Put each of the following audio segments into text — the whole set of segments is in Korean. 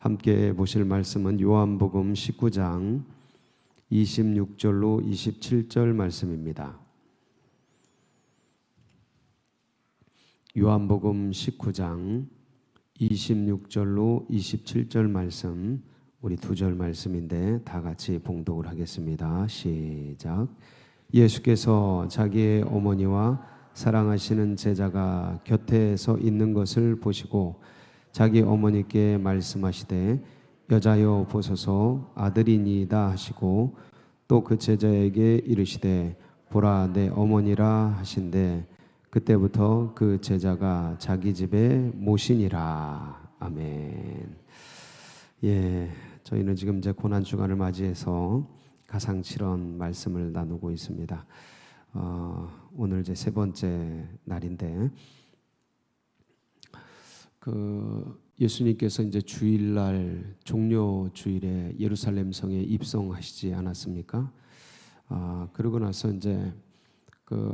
함께 보실 말씀은 요한복음 19장 26절로 27절 말씀입니다. 요한복음 19장 26절로 27절 말씀, 우리 두 절 말씀인데 다 같이 봉독을 하겠습니다. 시작. 예수께서 자기의 어머니와 사랑하시는 제자가 곁에 서 있는 것을 보시고 자기 어머니께 말씀하시되 여자여 보소서 아들이니이다 하시고 또 그 제자에게 이르시되 보라 내 어머니라 하신대 그때부터 그 제자가 자기 집에 모시니라. 아멘. 예, 저희는 지금 이제 고난 주간을 맞이해서 가상칠언 말씀을 나누고 있습니다. 오늘 이제 세 번째 날인데, 예수님께서 이제 주일날 종료 주일에 예루살렘 성에 입성하시지 않았습니까? 그러고 나서 이제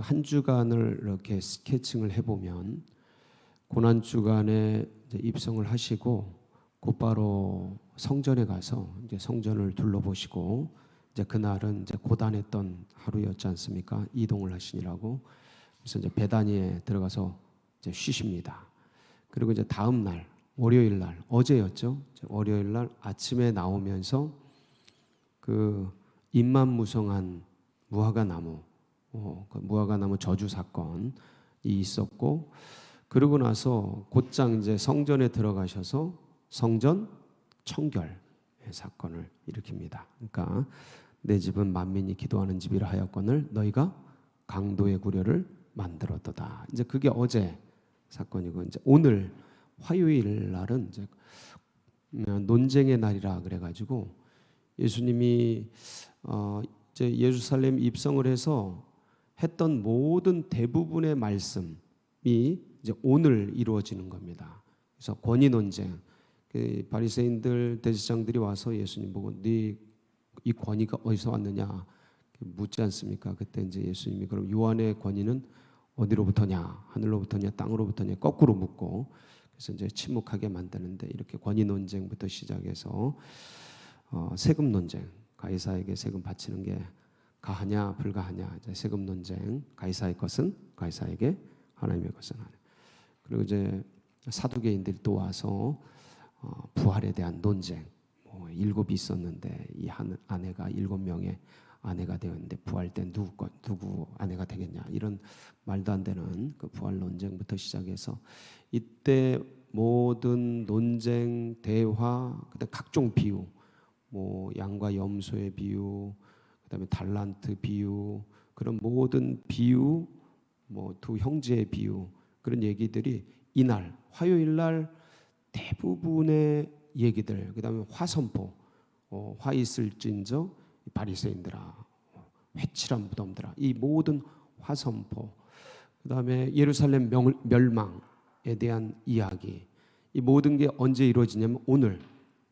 한 주간을 이렇게 스케칭을 해보면 고난 주간에 이제 입성을 하시고 곧바로 성전에 가서 이제 성전을 둘러보시고 이제 그날은 이제 고단했던 하루였지 않습니까? 이동을 하시니라고. 그래서 이제 베다니에 들어가서 이제 쉬십니다. 그리고 이제 다음 날 월요일 날 어제였죠. 월요일 날 아침에 나오면서 그 임만무성한 무화과나무 그 무화과나무 저주 사건이 있었고, 그러고 나서 곧장 이제 성전에 들어가셔서 성전 청결 사건을 일으킵니다. 그러니까 내 집은 만민이 기도하는 집이라 하였거늘 너희가 강도의 구려를 만들었도다. 이제 그게 어제 사건이고, 이제 오늘 화요일 날은 이제 논쟁의 날이라 그래가지고 예수님이 이제 예루살렘 입성을 해서 했던 모든 대부분의 말씀이 이제 오늘 이루어지는 겁니다. 그래서 권위 논쟁, 그 바리새인들 대제사장들이 와서 예수님 보고 네 이 권위가 어디서 왔느냐 묻지 않습니까? 그때 이제 예수님이 그럼 요한의 권위는 어디로부터냐, 하늘로부터냐, 땅으로부터냐 거꾸로 묻고, 그래서 이제 침묵하게 만드는데 이렇게 권위 논쟁부터 시작해서 세금 논쟁, 가이사에게 세금 바치는 게 가하냐 불가하냐, 이제 세금 논쟁, 가이사의 것은 가이사에게, 하나님의 것은 하나님. 그리고 이제 사두개인들이 또 와서 부활에 대한 논쟁, 7이 있었는데 이 한 아내가 7명의 아내가 되었는데 부활 때 누구 아내가 되겠냐, 이런 말도 안 되는 그 부활 논쟁부터 시작해서 이때 모든 논쟁, 대화, 그다음 각종 비유, 양과 염소의 비유, 그다음에 달란트 비유, 그런 모든 비유, 두 형제의 비유, 그런 얘기들이 이날 화요일 날 대부분의 얘기들, 그다음에 화선포, 화 있을진저 바리새인들아, 회칠한 무덤들아, 이 모든 화선포, 그다음에 예루살렘 멸망에 대한 이야기, 이 모든 게 언제 이루어지냐면 오늘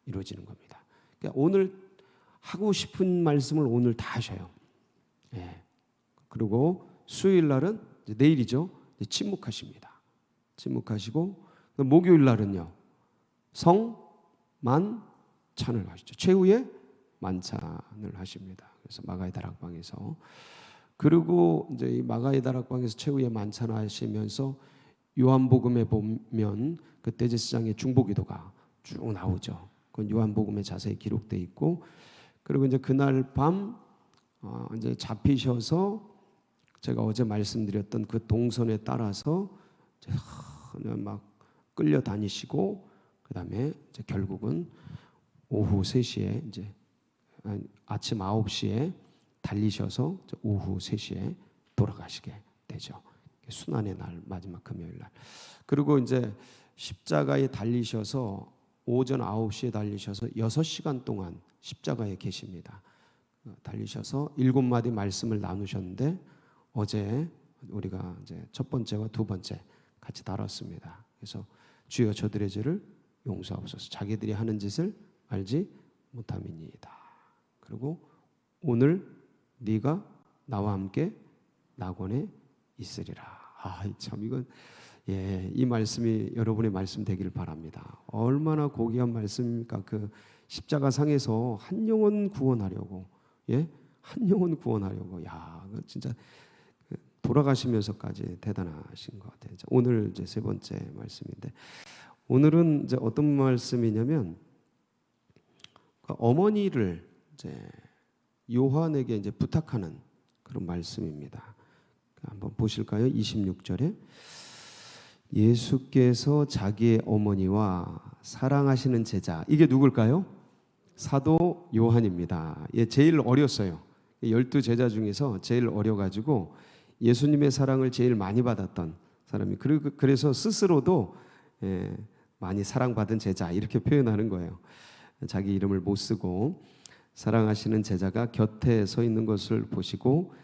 이루어지는 겁니다. 그러니까 오늘 하고 싶은 말씀을 오늘 다 하셔요. 예. 그리고 수요일 날은 이제 내일이죠. 이제 침묵하십니다. 침묵하시고 목요일 날은요 성만찬을 하시죠. 최후의 만찬을 하십니다. 그래서 마가의 다락방에서, 그리고 이제 이 마가의 다락방에서 최후의 만찬을 하시면서 요한복음에 보면 그 대제사장의 중보기도가 쭉 나오죠. 그건 요한복음에 자세히 기록되어 있고, 그리고 이제 그날 밤 이제 잡히셔서 제가 어제 말씀드렸던 그 동선에 따라서 막 끌려다니시고, 그다음에 이제 결국은 오후 3시에 이제 아침 9시에 달리셔서 오후 3시에 돌아가시게 되죠. 순환의 날, 마지막 금요일 날. 그리고 이제 십자가에 달리셔서 오전 9시에 달리셔서 6시간 동안 십자가에 계십니다. 달리셔서 7마디 말씀을 나누셨는데 어제 우리가 이제 첫 번째와 두 번째 같이 다뤘습니다. 그래서 주여 저들의 죄를 용서하옵소서, 자기들이 하는 짓을 알지 못함이니이다. 그리고 오늘 네가 나와 함께 낙원에 있으리라. 참 이건 예, 이 말씀이 여러분의 말씀 되기를 바랍니다. 얼마나 고귀한 말씀입니까? 그 십자가 상에서 한 영혼 구원하려고, 예, 한 영혼 구원하려고, 야, 진짜 돌아가시면서까지 대단하신 것 같아요. 오늘 이제 세 번째 말씀인데, 오늘은 이제 어떤 말씀이냐면 어머니를 이제 요한에게 이제 부탁하는 그런 말씀입니다. 한번 보실까요? 26절에 예수께서 자기의 어머니와 사랑하시는 제자, 이게 누굴까요? 사도 요한입니다. 예, 제일 어렸어요. 12제자 중에서 제일 어려가지고 예수님의 사랑을 제일 많이 받았던 사람이, 그래서 스스로도 많이 사랑받은 제자 이렇게 표현하는 거예요. 자기 이름을 못 쓰고 사랑하시는 제자가 곁에 서 있는 것을 보시고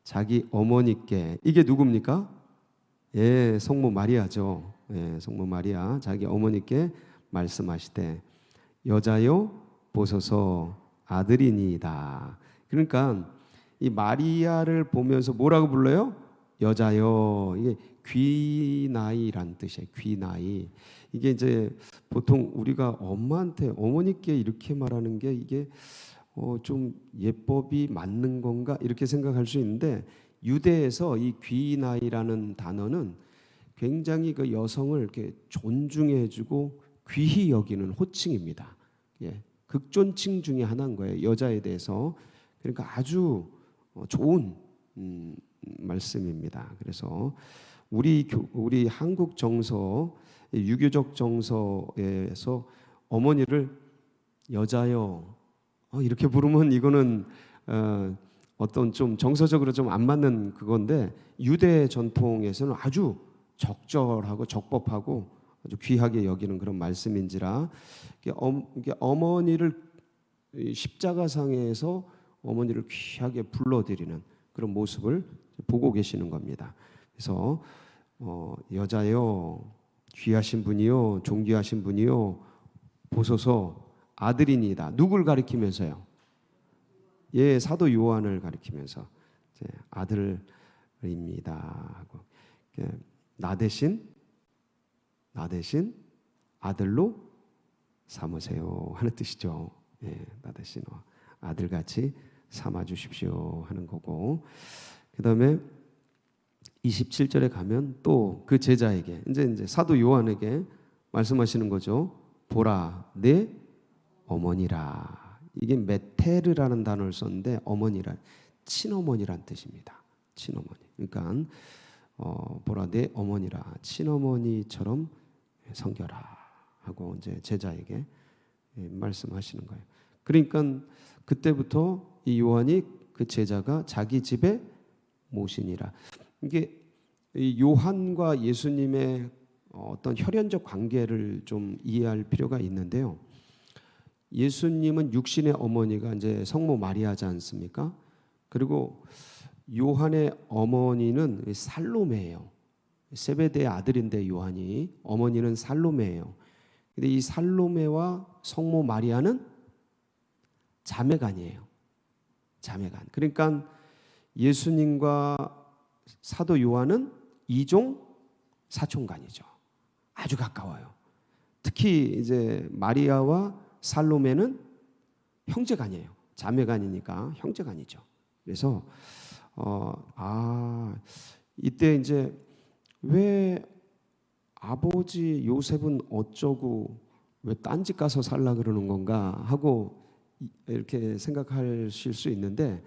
자기 어머니께, 이게 누굽니까? 예, 성모 마리아죠. 예, 성모 마리아 자기 어머니께 말씀하시되 여자여 보소서 아들이니이다. 그러니까 이 마리아를 보면서 뭐라고 불러요? 여자여. 이게 귀나이란 뜻이에요. 귀나이. 이게 이제 보통 우리가 엄마한테, 어머니께 이렇게 말하는 게 이게 좀 예법이 맞는 건가 이렇게 생각할 수 있는데, 유대에서 이 귀나이라는 단어는 굉장히 그 여성을 이렇게 존중해주고 귀히 여기는 호칭입니다. 예, 극존칭 중에 하나인 거예요. 여자에 대해서. 그러니까 아주 좋은 말씀입니다. 그래서 우리 한국 정서, 유교적 정서에서 어머니를 여자여 이렇게 부르면 이거는 어떤 좀 정서적으로 좀 안 맞는 그건데, 유대 전통에서는 아주 적절하고 적법하고 아주 귀하게 여기는 그런 말씀인지라 어머니를 십자가상에서 어머니를 귀하게 불러드리는 그런 모습을 보고 계시는 겁니다. 그래서 여자여 귀하신 분이요 존귀하신 분이요 보소서 아들이니이다. 누굴 가리키면서요? 예, 사도 요한을 가리키면서 아들입니다 하고, 나 대신 아들로 삼으세요 하는 뜻이죠. 예, 나 대신 아들같이 삼아 주십시오 하는 거고, 그다음에 27절에 가면 또 그 제자에게 이제 사도 요한에게 말씀하시는 거죠. 보라 내 어머니라. 이게 메테르라는 단어를 썼는데 어머니란 친어머니란 뜻입니다. 친어머니. 그러니까 보라 내 어머니라, 친어머니처럼 섬겨라 하고 이제 제자에게 말씀하시는 거예요. 그러니까 그때부터 이 요한이 그 제자가 자기 집에 모시니라. 이게 이 요한과 예수님의 어떤 혈연적 관계를 좀 이해할 필요가 있는데요. 예수님은 육신의 어머니가 이제 성모 마리아지 않습니까? 그리고 요한의 어머니는 살로메예요. 세베대의 아들인데 요한이 어머니는 살로메예요. 근데 이 살로메와 성모 마리아는 자매간이에요. 자매간. 그러니까 예수님과 사도 요한은 이종 사촌간이죠. 아주 가까워요. 특히 이제 마리아와 살로메는 형제간이에요. 자매간이니까 형제간이죠. 그래서 이때 이제 왜 아버지 요셉은 어쩌고 왜 딴 집 가서 살라 그러는 건가 하고 이렇게 생각하실 수 있는데,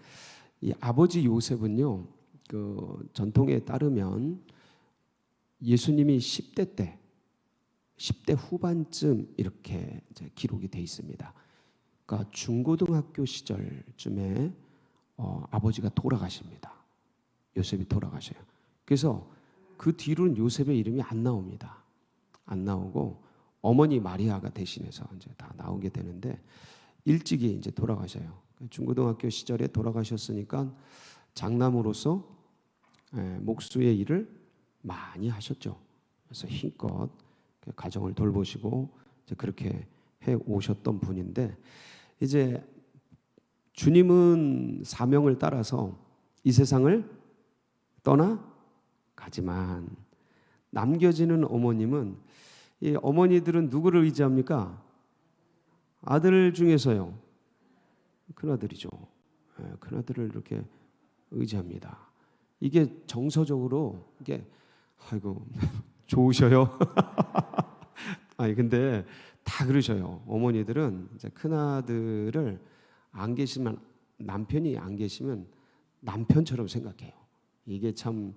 이 아버지 요셉은요, 그 전통에 따르면 예수님이 10대 후반쯤 이렇게 이제 기록이 돼 있습니다. 그러니까 중고등학교 시절쯤에 아버지가 돌아가십니다. 요셉이 돌아가셔요. 그래서 그 뒤로는 요셉의 이름이 안 나옵니다. 안 나오고 어머니 마리아가 대신해서 이제 다 나오게 되는데, 일찍이 이제 돌아가셔요. 중고등학교 시절에 돌아가셨으니까 장남으로서 목수의 일을 많이 하셨죠. 그래서 힘껏 가정을 돌보시고 이제 그렇게 해 오셨던 분인데, 이제 주님은 사명을 따라서 이 세상을 떠나 가지만 남겨지는 어머님은, 이 어머니들은 누구를 의지합니까? 아들 중에서요. 큰아들이죠. 큰아들을 이렇게 의지합니다. 이게 정서적으로 이게 아이고 좋으셔요. 아니 근데 다 그러셔요. 어머니들은 이제 큰아들을 안 계시면, 남편이 안 계시면 남편처럼 생각해요. 이게 참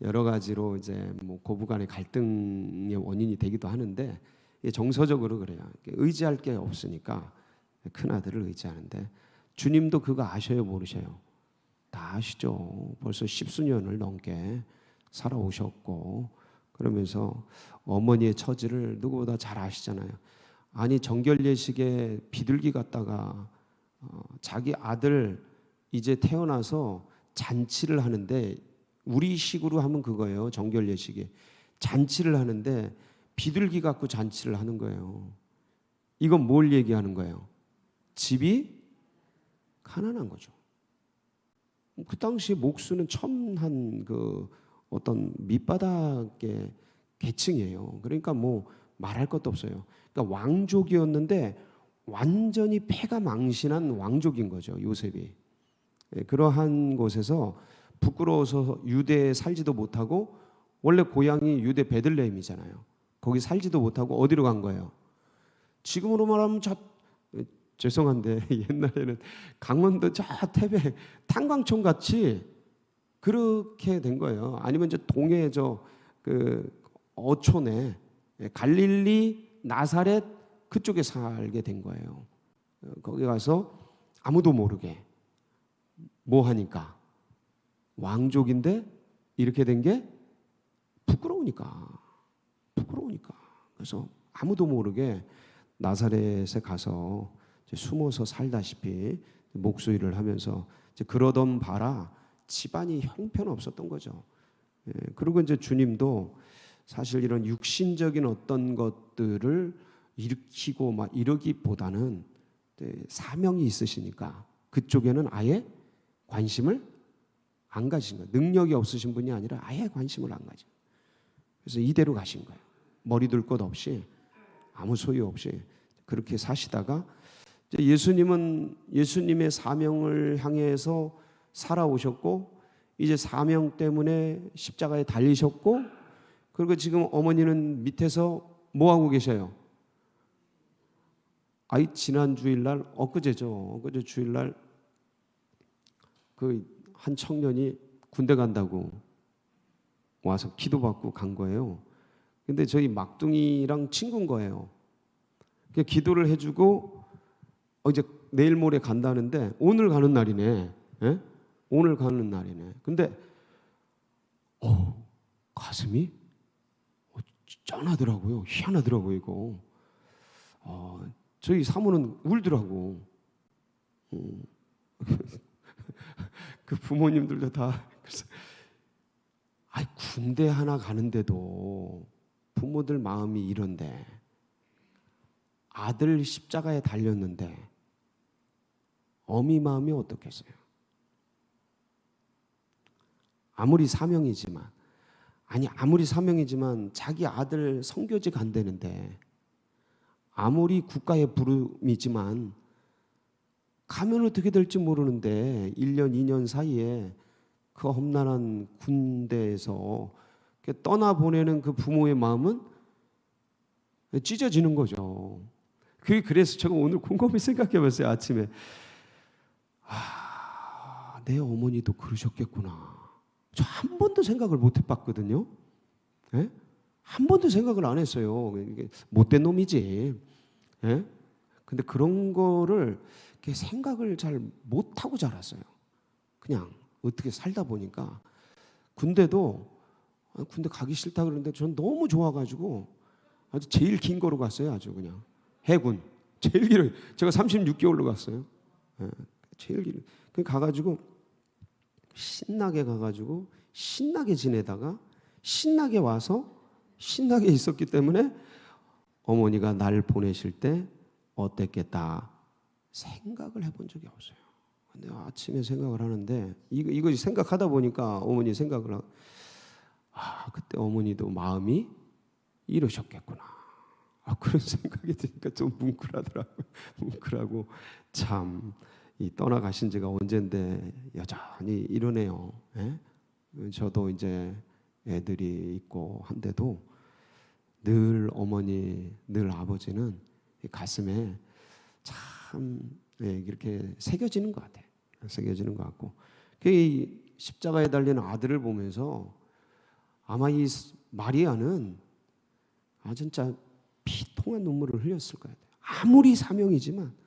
여러 가지로 이제 뭐 고부간의 갈등의 원인이 되기도 하는데, 이게 정서적으로 그래요. 의지할 게 없으니까 큰아들을 의지하는데, 주님도 그거 아셔요, 모르셔요? 다 아시죠. 벌써 십수년을 넘게 살아오셨고, 그러면서 어머니의 처지를 누구보다 잘 아시잖아요. 아니 정결 예식에 비둘기 갖다가 자기 아들 이제 태어나서 잔치를 하는데, 우리식으로 하면 그거예요. 정결 예식에 잔치를 하는데 비둘기 갖고 잔치를 하는 거예요. 이건 뭘 얘기하는 거예요? 집이 가난한 거죠. 그 당시 목수는 첨한 그 어떤 밑바닥의 계층이에요. 그러니까 뭐 말할 것도 없어요. 그러니까 왕족이었는데 완전히 패가 망신한 왕족인 거죠, 요셉이. 그러한 곳에서 부끄러워서 유대에 살지도 못하고, 원래 고향이 유대 베들레헴이잖아요. 거기 살지도 못하고 어디로 간 거예요? 지금으로 말하면 죄송한데 옛날에는 강원도 저 태백 탄광촌 같이 그렇게 된 거예요. 아니면 이제 동해 그 어촌에 갈릴리 나사렛 그쪽에 살게 된 거예요. 거기 가서 아무도 모르게 뭐 하니까, 왕족인데 이렇게 된 게 부끄러우니까. 그래서 아무도 모르게 나사렛에 가서 숨어서 살다시피 목수일을 하면서 그러던 바라 집안이 형편없었던 거죠. 그리고 이제 주님도 사실 이런 육신적인 어떤 것들을 일으키고 막 이러기보다는 사명이 있으시니까 그쪽에는 아예 관심을 안 가신 거예요. 능력이 없으신 분이 아니라 아예 관심을 안 가진 거예요. 그래서 이대로 가신 거예요. 머리 둘 것 없이, 아무 소유 없이 그렇게 사시다가, 예수님은 예수님의 사명을 향해서 살아오셨고, 이제 사명 때문에 십자가에 달리셨고, 그리고 지금 어머니는 밑에서 뭐 하고 계셔요? 지난 주일날, 엊그제 주일날 그 한 청년이 군대 간다고 와서 기도받고 간 거예요. 근데 저희 막둥이랑 친구인 거예요. 기도를 해주고 이제 내일 모레 간다는데, 오늘 가는 날이네. 예? 오늘 가는 날이네. 근데 가슴이 짠하더라고요. 희한하더라고요, 이거. 저희 사모는 울더라고. 그 부모님들도 다. 그래서 군대 하나 가는데도 부모들 마음이 이런데, 아들 십자가에 달렸는데 어미 마음이 어떻겠어요? 아무리 사명이지만 자기 아들 선교지 간다는데, 아무리 국가의 부름이지만 가면 어떻게 될지 모르는데 1년 2년 사이에 그 험난한 군대에서 떠나보내는 그 부모의 마음은 찢어지는 거죠. 그래서 제가 오늘 곰곰이 생각해 봤어요. 아침에 내 어머니도 그러셨겠구나. 저 한 번도 생각을 못 해봤거든요. 예? 한 번도 생각을 안 했어요. 못된 놈이지. 예? 근데 그런 거를 이렇게 생각을 잘 못하고 자랐어요. 그냥 어떻게 살다 보니까. 군대도 군대 가기 싫다 그러는데 전 너무 좋아가지고 아주 제일 긴 거로 갔어요. 아주 그냥 해군 제일 길어요. 제가 36개월로 갔어요. 예, 제일 길어. 그 가가지고 신나게 가가지고 신나게 지내다가 신나게 와서 신나게 있었기 때문에 어머니가 날 보내실 때 어땠겠다 생각을 해본 적이 없어요. 근데 아침에 생각을 하는데 이거 생각하다 보니까 어머니 생각을 그때 어머니도 마음이 이러셨겠구나. 그런 생각이 드니까 좀 뭉클하더라고요. 뭉클하고 참 이 떠나가신 지가 언젠데 여전히 이러네요. 예? 저도 이제 애들이 있고 한데도 늘 어머니, 늘 아버지는 가슴에 참 이렇게 새겨지는 것 같아요. 새겨지는 것 같고, 이 십자가에 달린 아들을 보면서 아마 이 마리아는 진짜 피통한 눈물을 흘렸을 거예요. 아무리 사명이지만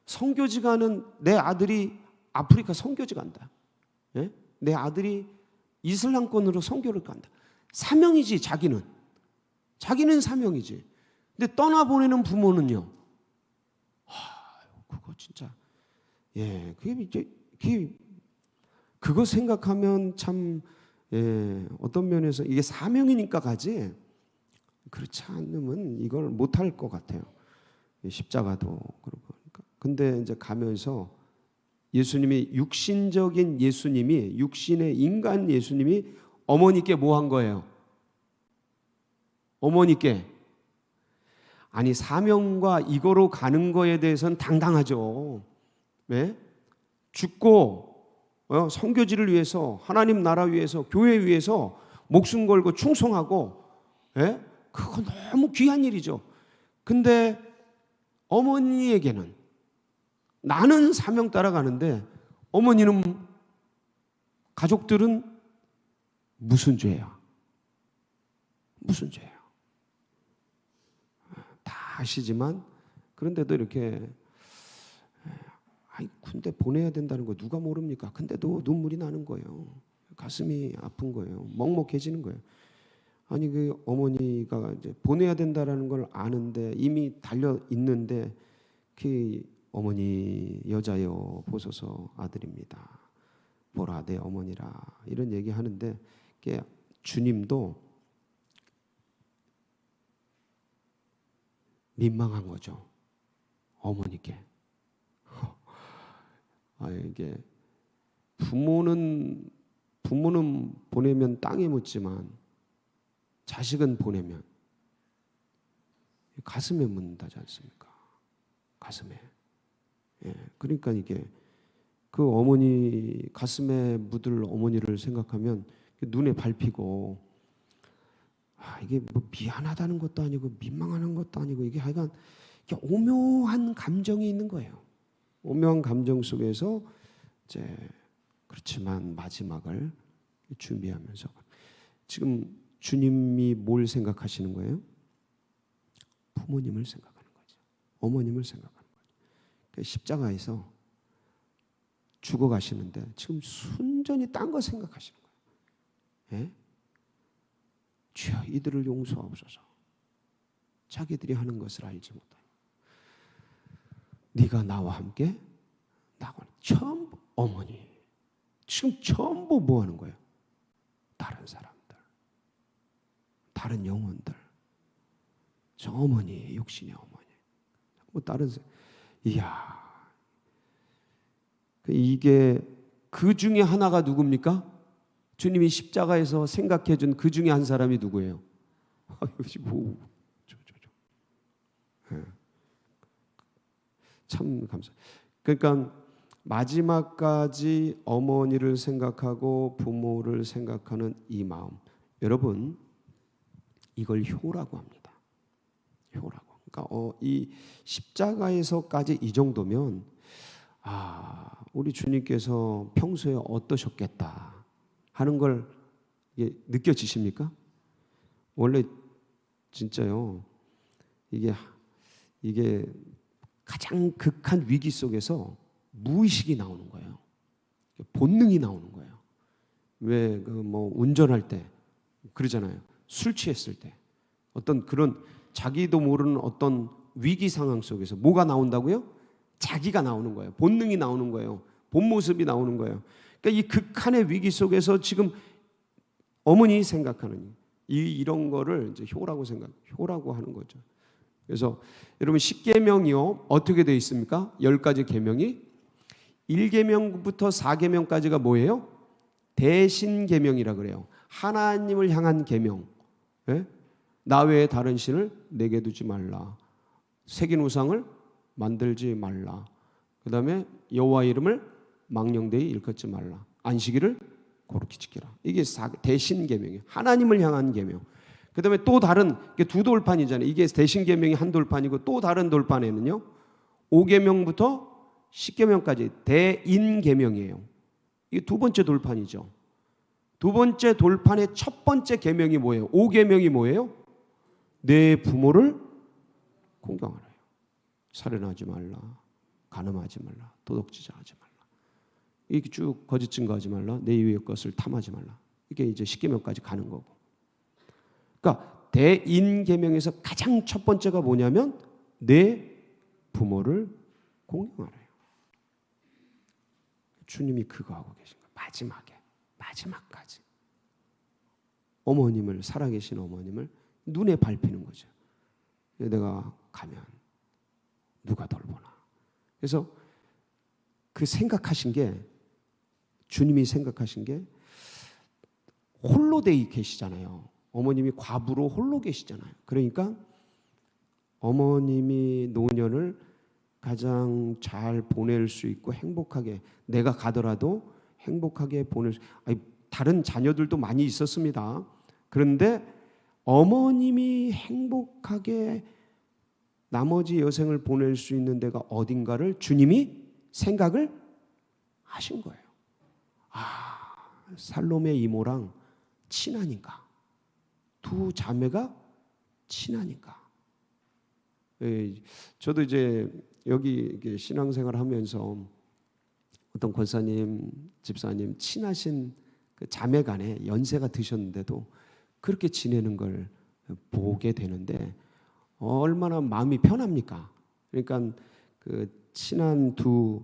선교지가는 내 아들이 아프리카 선교지 간다. 예? 내 아들이 이슬람권으로 선교를 간다. 사명이지 자기는. 자기는 사명이지. 근데 떠나보내는 부모는요. 그거 진짜 그거 생각하면 참 어떤 면에서 이게 사명이니까 가지 그렇지 않으면 이걸 못할 것 같아요. 십자가도 그렇고. 근데 이제 가면서 예수님이 육신적인 예수님이 육신의 인간 예수님이 어머니께 뭐 한 거예요? 어머니께 아니 사명과 이거로 가는 거에 대해서는 당당하죠. 네? 죽고 선교지를 위해서 하나님 나라 위해서 교회 위해서 목숨 걸고 충성하고 그거 너무 귀한 일이죠. 근데 어머니에게는 나는 사명 따라가는데 어머니는 가족들은 무슨 죄야? 무슨 죄야? 다 아시지만 그런데도 이렇게 군대 보내야 된다는 거 누가 모릅니까? 근데도 눈물이 나는 거예요. 가슴이 아픈 거예요. 먹먹해지는 거예요. 아니 그 어머니가 이제 보내야 된다라는 걸 아는데 이미 달려 있는데 그 어머니 여자여 보소서 아들입니다. 보라 내 어머니라 이런 얘기하는데 주님도 민망한 거죠. 어머니께. 이게 부모는 보내면 땅에 묻지만 자식은 보내면 가슴에 묻는다지 않습니까? 가슴에. 그러니까 이게 그 어머니 가슴에 묻을 어머니를 생각하면 눈에 밟히고 이게 뭐 미안하다는 것도 아니고 민망한 것도 아니고 이게 하여간 오묘한 감정이 있는 거예요. 오묘한 감정 속에서 이제 그렇지만 마지막을 준비하면서 지금 주님이 뭘 생각하시는 거예요? 부모님을 생각하는 거죠. 어머님을 생각하는 거죠. 십자가에서 죽어가시는데 지금 순전히 딴 거 생각하시는 거예요. 주여 이들을 용서하옵소서. 자기들이 하는 것을 알지 못하니 네가 나와 함께 나가는 전부 어머니 지금 전부 뭐 하는 거예요? 다른 사람들, 다른 영혼들, 저 어머니, 육신의 어머니, 뭐 다른 이야 이게 그 중에 하나가 누굽니까? 주님이 십자가에서 생각해 준 그 중에 한 사람이 누구예요? 참 감사. 그러니까 마지막까지 어머니를 생각하고 부모를 생각하는 이 마음, 여러분 이걸 효라고 합니다. 효라고. 그러니까 이 십자가에서까지 이 정도면 우리 주님께서 평소에 어떠셨겠다 하는 걸 느껴지십니까? 원래 진짜요. 이게 가장 극한 위기 속에서 무의식이 나오는 거예요. 본능이 나오는 거예요. 왜 뭐 운전할 때 그러잖아요. 술 취했을 때 어떤 그런 자기도 모르는 어떤 위기 상황 속에서 뭐가 나온다고요? 자기가 나오는 거예요. 본능이 나오는 거예요. 본 모습이 나오는 거예요. 그러니까 이 극한의 위기 속에서 지금 어머니 생각하는 이런 거를 이제 효라고 하는 거죠. 그래서 여러분 10계명이요 어떻게 되어 있습니까? 10가지 계명이 1계명부터 4계명까지가 뭐예요? 대신계명이라 그래요. 하나님을 향한 계명. 예? 나 외에 다른 신을 내게 두지 말라. 새긴 우상을 만들지 말라. 그 다음에 여호와 이름을 망령되이 일컫지 말라. 안식일을 거룩히 지키라. 이게 대신 계명이에요. 하나님을 향한 계명. 그 다음에 또 다른 두 돌판이잖아요. 이게 대신 계명이 한 돌판이고 또 다른 돌판에는요 5계명부터 10계명까지 대인 계명이에요. 이게 두 번째 돌판이죠. 두 번째 돌판의 첫 번째 계명이 뭐예요? 5계명이 뭐예요? 내 부모를 공경하라. 살인하지 말라, 간음하지 말라, 도둑질하지 말라, 이렇게 쭉 거짓 증거하지 말라, 내 이웃의 것을 탐하지 말라. 이게 이제 10계명까지 가는 거고. 그러니까 대인 계명에서 가장 첫 번째가 뭐냐면 내 부모를 공경하래요. 주님이 그거 하고 계신 거예요. 마지막까지 어머님을, 살아계신 어머님을 눈에 밟히는 거죠. 내가 가면 누가 돌보나. 그래서 그 생각하신 게, 주님이 생각하신 게 홀로 돼 계시잖아요. 어머님이 과부로 홀로 계시잖아요. 그러니까 어머님이 노년을 가장 잘 보낼 수 있고 행복하게, 내가 가더라도 행복하게 보낼 수, 다른 자녀들도 많이 있었습니다. 그런데 어머님이 행복하게 나머지 여생을 보낼 수 있는 데가 어딘가를 주님이 생각을 하신 거예요. 살롬의 이모랑 친하니까, 두 자매가 친하니까. 저도 이제 여기 신앙생활 하면서 어떤 권사님, 집사님 친하신 그 자매 간에 연세가 드셨는데도 그렇게 지내는 걸 보게 되는데 얼마나 마음이 편합니까? 그러니까 그 친한 두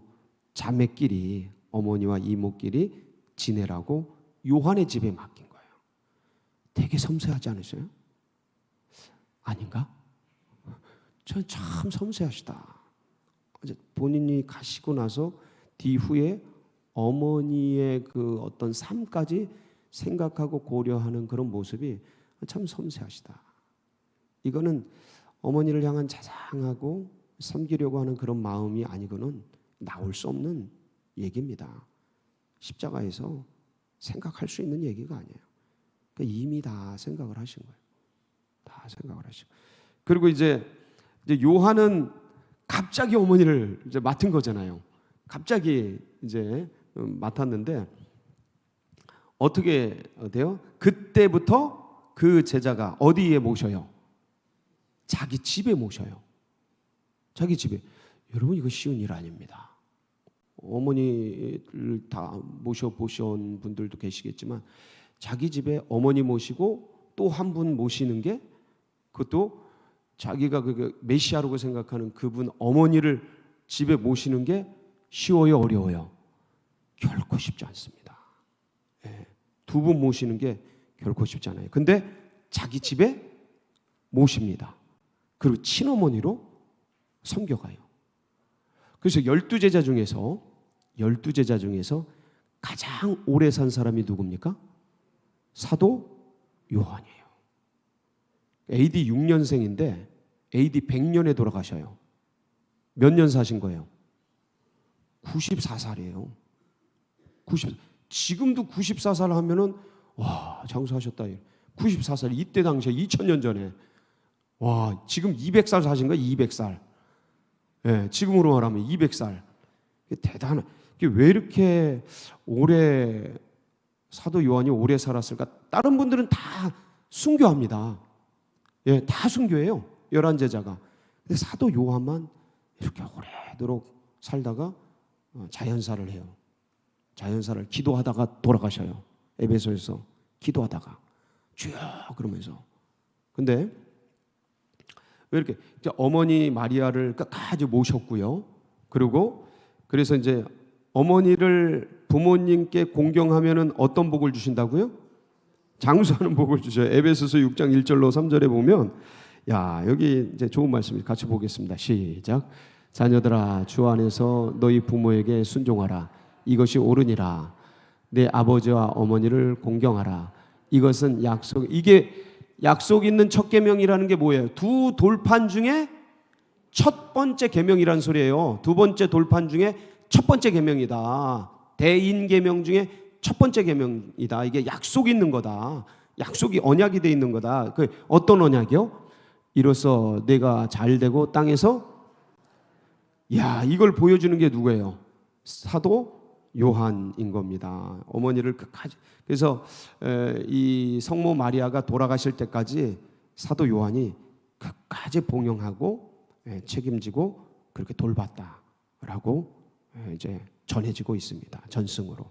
자매끼리, 어머니와 이모끼리 지내라고 요한의 집에 맡긴 거예요. 되게 섬세하지 않으세요? 아닌가? 전 참 섬세하시다. 본인이 가시고 나서 뒤후에 어머니의 그 어떤 삶까지 생각하고 고려하는 그런 모습이 참 섬세하시다. 이거는 어머니를 향한 자상하고 섬기려고 하는 그런 마음이 아니고는 나올 수 없는 얘기입니다. 십자가에서 생각할 수 있는 얘기가 아니에요. 그러니까 이미 다 생각을 하신 거예요. 다 생각을 하시고. 그리고 이제 요한은 갑자기 어머니를 이제 맡은 거잖아요. 갑자기 이제 맡았는데 어떻게 돼요? 그때부터 그 제자가 어디에 모셔요? 자기 집에 모셔요. 자기 집에. 여러분, 이거 쉬운 일 아닙니다. 어머니를 다 모셔보신 분들도 계시겠지만 자기 집에 어머니 모시고 또 한 분 모시는 게, 그것도 자기가 그 메시아라고 생각하는 그분 어머니를 집에 모시는 게 쉬워요, 어려워요? 결코 쉽지 않습니다. 두 분 모시는 게 결코 쉽지 않아요. 근데 자기 집에 모십니다. 그리고 친어머니로 섬겨가요. 그래서 12제자 중에서 가장 오래 산 사람이 누굽니까? 사도 요한이에요. AD 6년생인데 AD 100년에 돌아가셔요. 몇 년 사신 거예요? 94살이에요. 지금도 94살 하면은 와, 장수하셨다. 94살, 이때 당시에 2000년 전에. 와, 지금 200살 사신 거예요. 200살. 지금으로 말하면 200살. 대단한. 왜 이렇게 오래, 사도 요한이 오래 살았을까? 다른 분들은 다 순교합니다. 다 순교해요. 11제자가. 근데 사도 요한만 이렇게 오래도록 살다가 자연사를 해요. 자연사를 기도하다가 돌아가셔요. 에베소에서 기도하다가 주여 그러면서. 근데 왜 이렇게 어머니 마리아를 끝까지 모셨고요. 그리고 그래서 이제 어머니를 부모님께 공경하면은 어떤 복을 주신다고요? 장수하는 복을 주셔요. 에베소서 6장 1절로 3절에 보면, 야, 여기 이제 좋은 말씀이 같이 보겠습니다. 시작. 자녀들아, 주 안에서 너희 부모에게 순종하라. 이것이 옳으니라. 내 아버지와 어머니를 공경하라. 이것은 약속. 이게 약속 있는 첫 계명이라는 게 뭐예요? 두 돌판 중에 첫 번째 계명이란 소리예요. 두 번째 돌판 중에 첫 번째 계명이다. 대인 계명 중에 첫 번째 계명이다. 이게 약속 있는 거다. 약속이 언약이 돼 있는 거다. 그 어떤 언약이요? 이로써 내가 잘 되고 땅에서 이걸 보여주는 게 누구예요? 사도 요한인 겁니다. 어머니를 끝까지. 그래서 이 성모 마리아가 돌아가실 때까지 사도 요한이 끝까지 봉용하고 책임지고 그렇게 돌봤다라고 이제 전해지고 있습니다. 전승으로.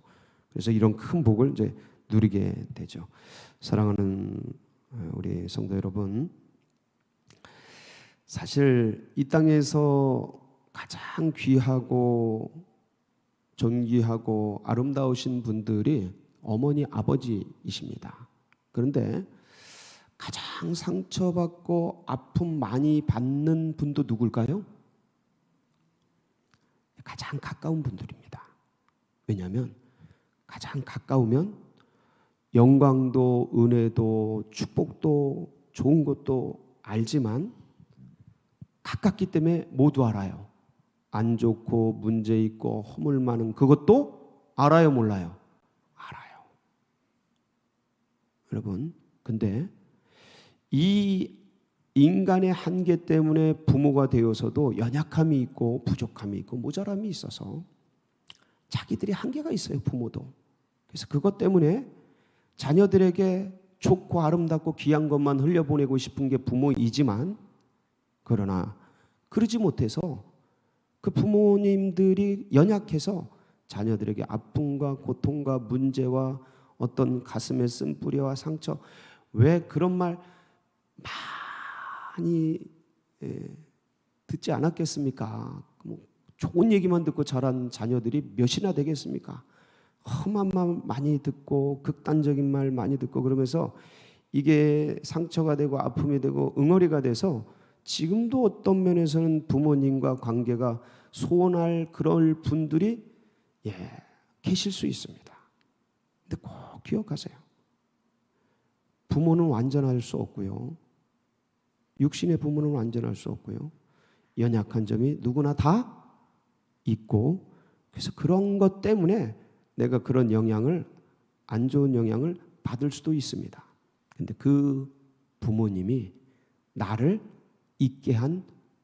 그래서 이런 큰 복을 이제 누리게 되죠. 사랑하는 우리 성도 여러분, 사실 이 땅에서 가장 귀하고 존귀하고 아름다우신 분들이 어머니, 아버지이십니다. 그런데 가장 상처받고 아픔 많이 받는 분도 누굴까요? 가장 가까운 분들입니다. 왜냐하면 가장 가까우면 영광도 은혜도 축복도 좋은 것도 알지만 가깝기 때문에 모두 알아요. 안 좋고 문제 있고 허물 많은 그것도 알아요, 몰라요? 알아요. 여러분, 근데 이 인간의 한계 때문에 부모가 되어서도 연약함이 있고 부족함이 있고 모자람이 있어서 자기들이 한계가 있어요, 부모도. 그래서 그것 때문에 자녀들에게 좋고 아름답고 귀한 것만 흘려보내고 싶은 게 부모이지만, 그러나 그러지 못해서 그 부모님들이 연약해서 자녀들에게 아픔과 고통과 문제와 어떤 가슴에 쓴뿌리와 상처, 왜 그런 말 많이 듣지 않았겠습니까? 뭐 좋은 얘기만 듣고 자란 자녀들이 몇이나 되겠습니까? 험한 말 많이 듣고 극단적인 말 많이 듣고 그러면서 이게 상처가 되고 아픔이 되고 응어리가 돼서 지금도 어떤 면에서는 부모님과 관계가 소원할 그럴 분들이 계실 수 있습니다. 근데 꼭 기억하세요. 부모는 완전할 수 없고요. 육신의 부모는 완전할 수 없고요. 연약한 점이 누구나 다 있고, 그래서 그런 것 때문에 내가 그런 영향을, 안 좋은 영향을 받을 수도 있습니다. 근데 그 부모님이 나를 있게 한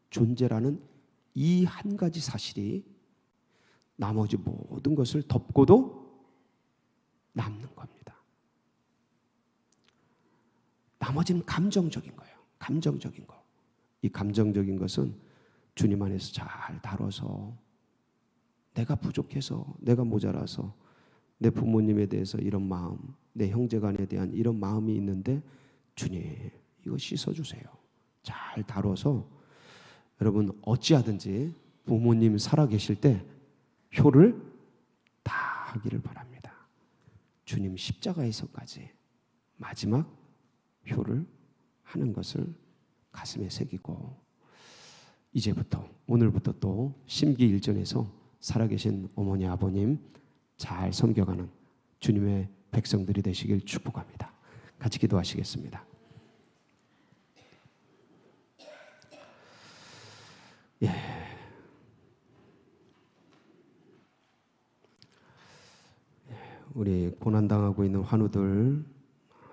존재라는 이 한 가지 사실이 나머지 모든 것을 덮고도 남는 겁니다. 나머지는 감정적인 거예요. 감정적인 거. 이 감정적인 것은 주님 안에서 잘 다뤄서, 내가 부족해서, 내가 모자라서, 내 부모님에 대해서 이런 마음, 내 형제간에 대한 이런 마음이 있는데 주님 이거 씻어주세요. 잘 다뤄서 여러분 어찌하든지 부모님 살아계실 때 효를 다 하기를 바랍니다. 주님 십자가에서까지 마지막 효를 하는 것을 가슴에 새기고, 이제부터 오늘부터 또 심기일전에서 살아계신 어머니 아버님 잘 섬겨가는 주님의 백성들이 되시길 축복합니다. 같이 기도하시겠습니다. 우리 고난당하고 있는 환우들,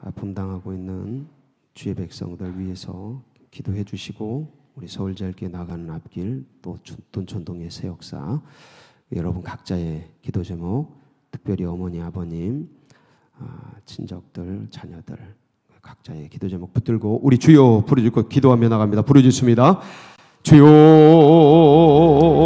아픔당하고 있는 주의 백성들 위해서 기도해 주시고, 우리 서울제일교회 나가는 앞길, 또 돈천동의 새역사, 여러분 각자의 기도 제목, 특별히 어머니 아버님, 친척들, 자녀들 각자의 기도 제목 붙들고 우리 주여 부르짖고 기도하며 나갑니다. 부르짖습니다. 주여.